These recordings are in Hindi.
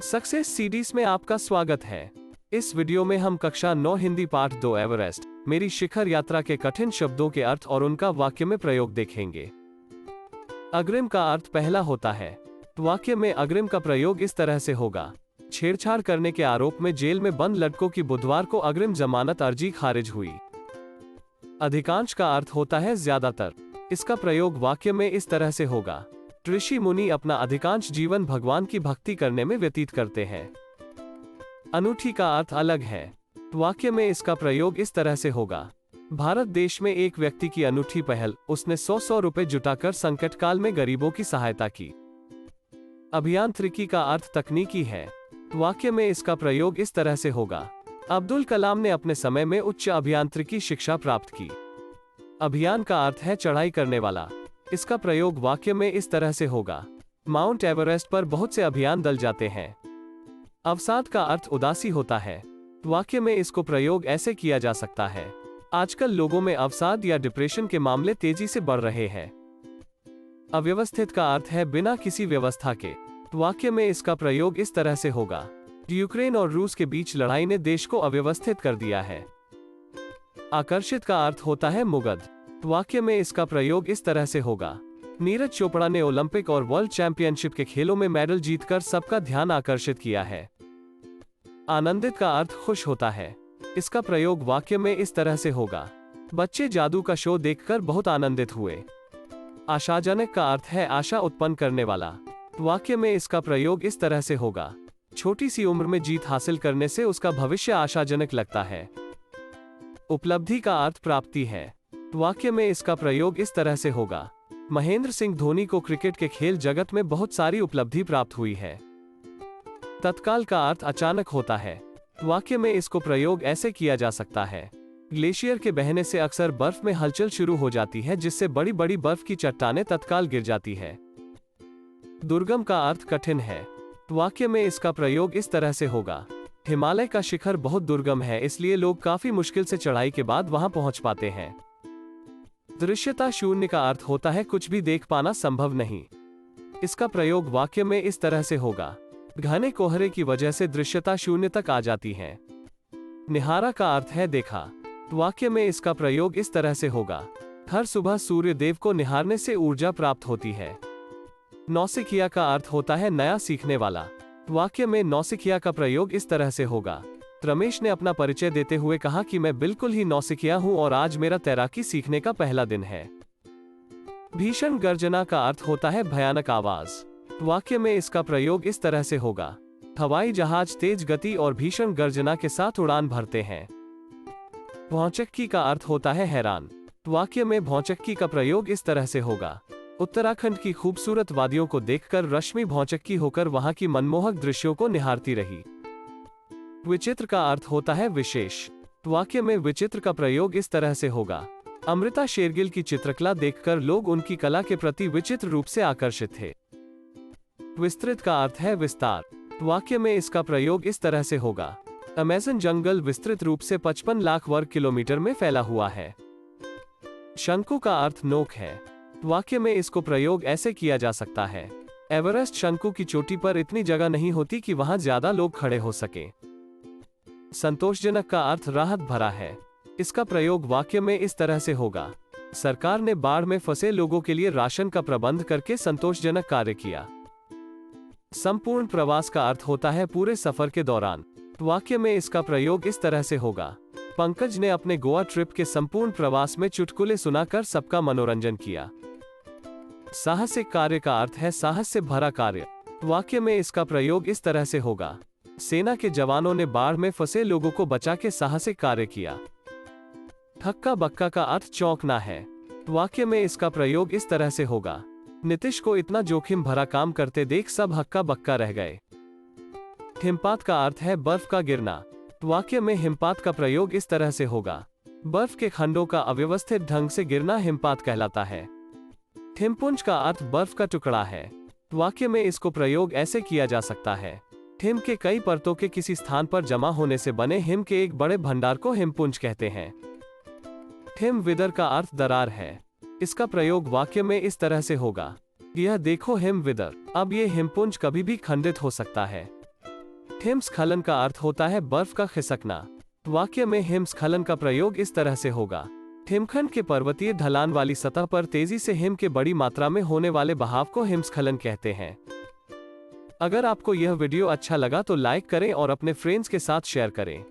सक्सेस सीरीज में आपका स्वागत है। इस वीडियो में हम कक्षा 9 हिंदी पाठ 2 एवरेस्ट मेरी शिखर यात्रा के कठिन शब्दों के अर्थ और उनका वाक्य में प्रयोग देखेंगे। अग्रिम का अर्थ पहला होता है। वाक्य में अग्रिम का प्रयोग इस तरह से होगा। छेड़छाड़ करने के आरोप में जेल में बंद लड़कों की बुधवार को अग्रिम जमानत अर्जी खारिज हुई। अधिकांश का अर्थ होता है ज्यादातर। इसका प्रयोग वाक्य में इस तरह से होगा। ऋषि मुनि अपना अधिकांश जीवन भगवान की भक्ति करने में व्यतीत करते हैं। अनूठी का अर्थ अलग है। वाक्य में इसका प्रयोग इस तरह से होगा। भारत देश में एक व्यक्ति की अनूठी पहल, उसने 100 रुपए जुटाकर संकट काल में गरीबों की सहायता की। अभियांत्रिकी का अर्थ तकनीकी है। वाक्य में इसका प्रयोग इस तरह से होगा। अब्दुल कलाम ने अपने समय में उच्च अभियांत्रिकी शिक्षा प्राप्त की। अभियान का अर्थ है चढ़ाई करने वाला। इसका प्रयोग वाक्य में इस तरह से होगा। माउंट एवरेस्ट पर बहुत से अभियान दल जाते हैं। अवसाद का अर्थ उदासी होता है। वाक्य में इसको प्रयोग ऐसे किया जा सकता है। आजकल लोगों में अवसाद या डिप्रेशन के मामले तेजी से बढ़ रहे हैं। अव्यवस्थित का अर्थ है बिना किसी व्यवस्था के। वाक्य में इसका प्रयोग इस तरह से होगा। यूक्रेन और रूस के बीच लड़ाई ने देश को अव्यवस्थित कर दिया है। आकर्षित का अर्थ होता है मुग्ध। वाक्य में इसका प्रयोग इस तरह से होगा। नीरज चोपड़ा ने ओलंपिक और वर्ल्ड चैंपियनशिप के खेलों में मेडल जीतकर सबका ध्यान आकर्षित किया है। आनंदित का अर्थ खुश होता है। इसका प्रयोग वाक्य में इस तरह से होगा। बच्चे जादू का शो देखकर बहुत आनंदित हुए। आशाजनक का अर्थ है आशा उत्पन्न करने वाला। वाक्य में इसका प्रयोग इस तरह से होगा। छोटी सी उम्र में जीत हासिल करने से उसका भविष्य आशाजनक लगता है। उपलब्धि का अर्थ प्राप्ति है। वाक्य में इसका प्रयोग इस तरह से होगा। महेंद्र सिंह धोनी को क्रिकेट के खेल जगत में बहुत सारी उपलब्धि प्राप्त हुई है। तत्काल का अर्थ अचानक होता है। वाक्य में इसको प्रयोग ऐसे किया जा सकता है। ग्लेशियर के बहने से अक्सर बर्फ में हलचल शुरू हो जाती है, जिससे बड़ी बड़ी बर्फ की चट्टानें तत्काल गिर जाती है। दुर्गम का अर्थ कठिन है। वाक्य में इसका प्रयोग इस तरह से होगा। हिमालय का शिखर बहुत दुर्गम है, इसलिए लोग काफी मुश्किल से चढ़ाई के बाद वहां पहुंच पाते हैं। दृश्यता शून्य का अर्थ होता है कुछ भी देख पाना संभव नहीं। इसका प्रयोग वाक्य में इस तरह से होगा। घने कोहरे की वजह से दृश्यता शून्य तक आ जाती है। निहारा का अर्थ है देखा। वाक्य में इसका प्रयोग इस तरह से होगा। हर सुबह सूर्य देव को निहारने से ऊर्जा प्राप्त होती है। नौसिखिया का अर्थ होता है नया सीखने वाला। वाक्य में नौसिखिया का प्रयोग इस तरह से होगा। रमेश ने अपना परिचय देते हुए कहा कि मैं बिल्कुल ही नौसिखिया हूं और आज मेरा तैराकी सीखने का पहला दिन है। भीषण गर्जना का अर्थ होता है भयानक आवाज। वाक्य में इसका प्रयोग इस तरह से होगा। हवाई जहाज तेज गति और भीषण गर्जना के साथ उड़ान भरते हैं। भौचक्की का अर्थ होता है हैरान। वाक्य में भौचक्की का प्रयोग इस तरह से होगा। उत्तराखंड की खूबसूरत वादियों को देखकर रश्मि भौचक्की होकर वहां की मनमोहक दृश्यों को निहारती रही। विचित्र का अर्थ होता है विशेष। वाक्य में विचित्र का प्रयोग इस तरह से होगा। अमृता शेरगिल की चित्रकला देखकर लोग उनकी कला के प्रति विचित्र रूप से आकर्षित थे। विस्तृत का अर्थ है विस्तार। वाक्य में इसका प्रयोग इस तरह से होगा। अमेज़न जंगल विस्तृत रूप से 55 लाख वर्ग किलोमीटर में फैला हुआ है। शंकु का अर्थ नोक है। वाक्य में इसको प्रयोग ऐसे किया जा सकता है। एवरेस्ट शंकु की चोटी पर इतनी जगह नहीं होती कि वहां ज्यादा लोग खड़े हो सके। संतोषजनक का अर्थ राहत भरा है। इसका प्रयोग वाक्य में इस तरह से होगा। सरकार ने बाढ़ में फंसे लोगों के लिए राशन का प्रबंध करके संतोषजनक कार्य किया। संपूर्ण प्रवास का अर्थ होता है पूरे सफर के दौरान। वाक्य में इसका प्रयोग इस तरह से होगा। पंकज ने अपने गोवा ट्रिप के संपूर्ण प्रवास में चुटकुले सुनाकर सबका मनोरंजन किया। साहसिक कार्य का अर्थ है साहस से भरा कार्य। वाक्य में इसका प्रयोग इस तरह से होगा। सेना के जवानों ने बाढ़ में फंसे लोगों को बचा के साहसिक कार्य किया। हक्का बक्का का अर्थ चौंकना है। वाक्य में इसका प्रयोग इस तरह से होगा। नीतीश को इतना जोखिम भरा काम करते देख सब हक्का बक्का रह गए। हिमपात का अर्थ है बर्फ का गिरना। वाक्य में हिमपात का प्रयोग इस तरह से होगा। बर्फ के खंडों का अव्यवस्थित ढंग से गिरना हिमपात कहलाता है। हिमपुंज का अर्थ बर्फ का टुकड़ा है। वाक्य में इसको प्रयोग ऐसे किया जा सकता है। हिम के कई परतों के किसी स्थान पर जमा होने से बने हिम के एक बड़े भंडार को हिमपुंज कहते हैं। हिम विदर का अर्थ दरार है। इसका प्रयोग वाक्य में इस तरह से होगा। यह देखो हिम विदर। अब ये हिमपुंज कभी भी खंडित हो सकता है। हिमस्खलन का अर्थ होता है बर्फ का खिसकना। वाक्य में हिमस्खलन का प्रयोग इस तरह से होगा। हिमखंड के पर्वतीय ढलान वाली सतह पर तेजी से हिम के बड़ी मात्रा में होने वाले बहाव को हिमस्खलन कहते हैं। अगर आपको यह वीडियो अच्छा लगा तो लाइक करें और अपने फ्रेंड्स के साथ शेयर करें।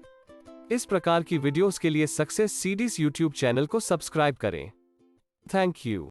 इस प्रकार की वीडियोस के लिए सक्सेस सीडीज यूट्यूब चैनल को सब्सक्राइब करें। Thank you.